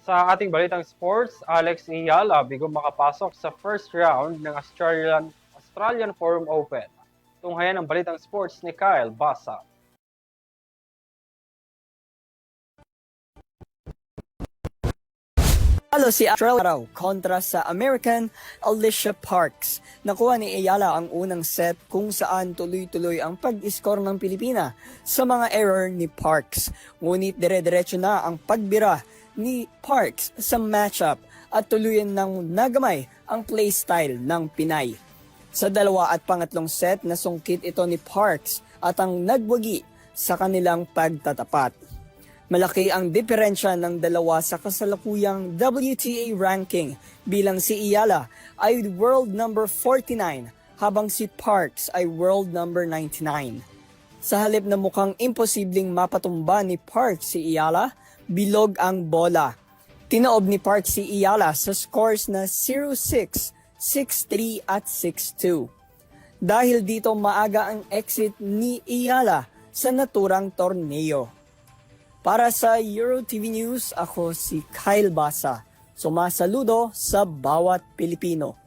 Sa ating balitang sports, Alex Iyala bigo makapasok sa first round ng Australian Forum Open. Tunghayan ang balitang sports ni Kyle Basa. Talo si Australia raw kontra sa American Alicia Parks. Nakuha ni Ayala ang unang set kung saan tuloy-tuloy ang pag-score ng Pilipina sa mga error ni Parks. Ngunit dire-diretso na ang pagbira ni Parks sa matchup at tuluyan ng nagamay ang playstyle ng Pinay. Sa dalawa at pangatlong set, nasungkit ito ni Parks at ang nagwagi sa kanilang pagtatapat. Malaki ang diferensya ng dalawa sa kasalukuyang WTA ranking bilang si Iyala ay world number 49 habang si Parks ay world number 99. Sa halip na mukhang imposibleng mapatumba ni Parks si Iyala, bilog ang bola. Tinaob ni Parks si Iyala sa scores na 0-6, 6-3 at 6-2. Dahil dito maaga ang exit ni Iyala sa naturang torneo. Para sa EuroTV News, ako si Kyle Basa. Sumasaludo sa bawat Pilipino.